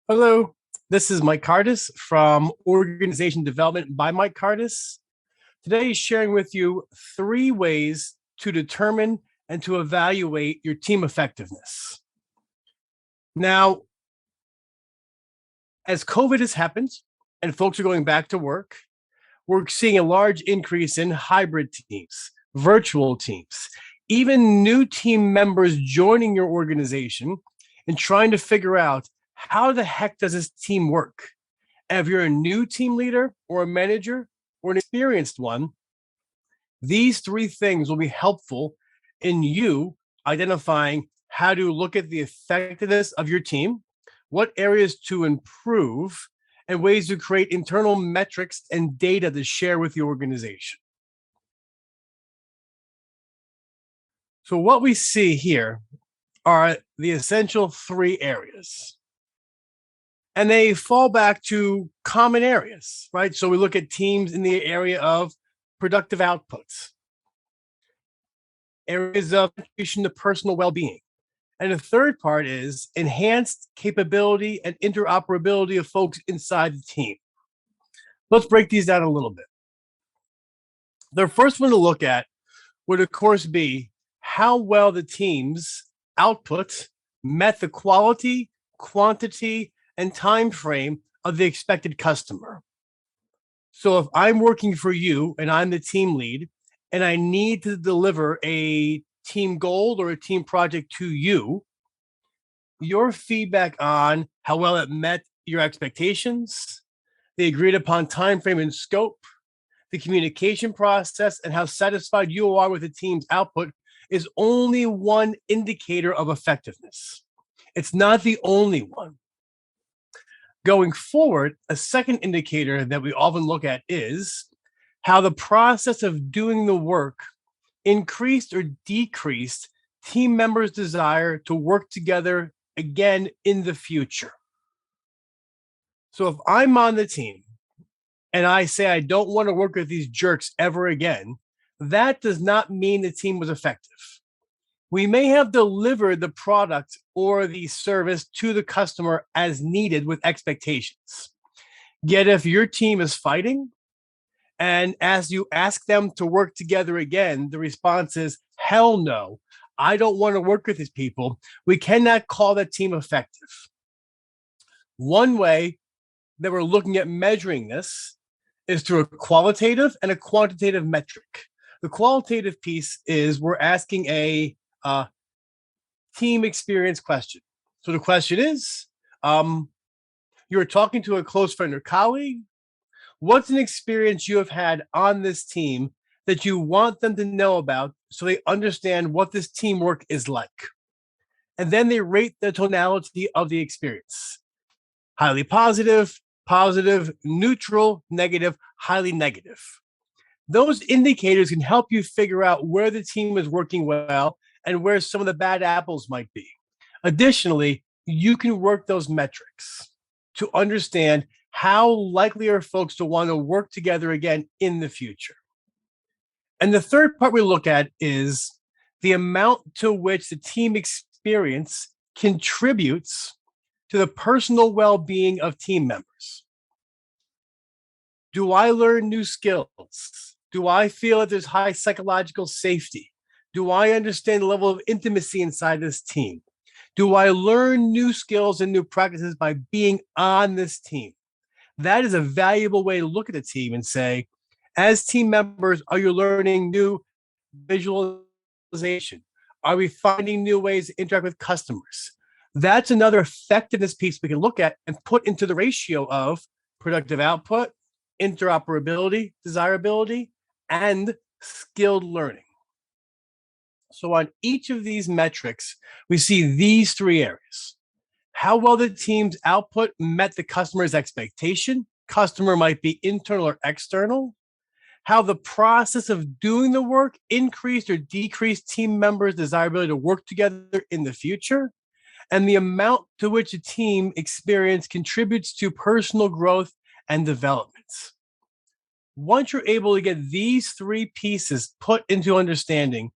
Hello, this is Mike Cardus from Organization Development by Mike Cardus. Today, he's sharing with you 3 ways to determine and to evaluate your team effectiveness. Now, as COVID has happened and folks are going back to work, we're seeing a large increase in hybrid teams, virtual teams, even new team members joining your organization and trying to figure out how the heck does this team work? And if you're a new team leader or a manager or an experienced one, these 3 things will be helpful in you identifying how to look at the effectiveness of your team, what areas to improve, and ways to create internal metrics and data to share with the organization. So what we see here are the essential 3 areas. And they fall back to common areas, right? So we look at teams in the area of productive outputs, areas of contribution to personal well-being. And the third part is enhanced capability and interoperability of folks inside the team. Let's break these down a little bit. The first one to look at would, of course, be how well the team's output met the quality, quantity, and time frame of the expected customer. So if I'm working for you and I'm the team lead and I need to deliver a team goal or a team project to you, your feedback on how well it met your expectations, the agreed upon time frame and scope, the communication process, and how satisfied you are with the team's output is only one indicator of effectiveness. It's not the only one. Going forward, a second indicator that we often look at is how the process of doing the work increased or decreased team members' desire to work together again in the future. So if I'm on the team and I say I don't want to work with these jerks ever again, that does not mean the team was effective. We may have delivered the product or the service to the customer as needed with expectations. Yet if your team is fighting, and as you ask them to work together again, the response is, hell no, I don't want to work with these people, we cannot call that team effective. One way that we're looking at measuring this is through a qualitative and a quantitative metric. The qualitative piece is we're asking a team experience question. So the question is, you're talking to a close friend or colleague. What's an experience you have had on this team that you want them to know about so they understand what this teamwork is like? And then they rate the tonality of the experience. Highly positive, positive, neutral, negative, highly negative. Those indicators can help you figure out where the team is working well and where some of the bad apples might be. Additionally, you can work those metrics to understand how likely are folks to want to work together again in the future. And the third part we look at is the amount to which the team experience contributes to the personal well-being of team members. Do I learn new skills? Do I feel that there's high psychological safety? Do I understand the level of intimacy inside this team? Do I learn new skills and new practices by being on this team? That is a valuable way to look at the team and say, as team members, are you learning new visualization? Are we finding new ways to interact with customers? That's another effectiveness piece we can look at and put into the ratio of productive output, interoperability, desirability, and skilled learning. So on each of these metrics, we see these 3 areas. How well the team's output met the customer's expectation. Customer might be internal or external. How the process of doing the work increased or decreased team members' desirability to work together in the future. And the amount to which a team experience contributes to personal growth and development. Once you're able to get these 3 pieces put into understanding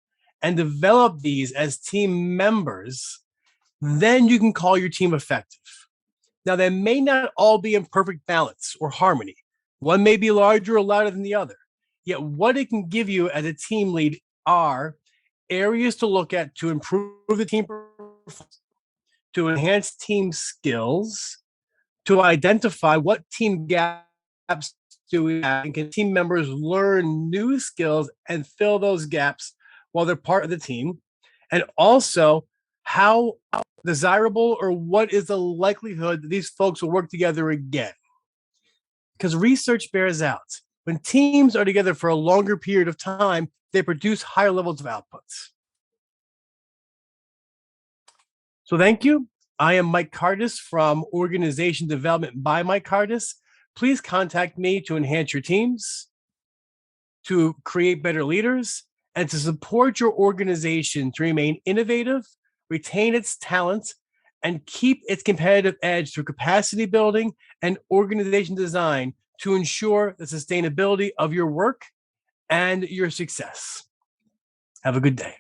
and develop these as team members, then you can call your team effective. Now, they may not all be in perfect balance or harmony. One may be larger or louder than the other. Yet, what it can give you as a team lead are areas to look at to improve the team performance, to enhance team skills, to identify what team gaps do we have, and can team members learn new skills and fill those gaps while they're part of the team, and also how desirable or what is the likelihood that these folks will work together again. Because research bears out when teams are together for a longer period of time, they produce higher levels of outputs. So thank you. I am Mike Cardus from Organization Development by Mike Cardus. Please contact me to enhance your teams, to create better leaders, and to support your organization to remain innovative, retain its talent, and keep its competitive edge through capacity building and organization design to ensure the sustainability of your work and your success. Have a good day.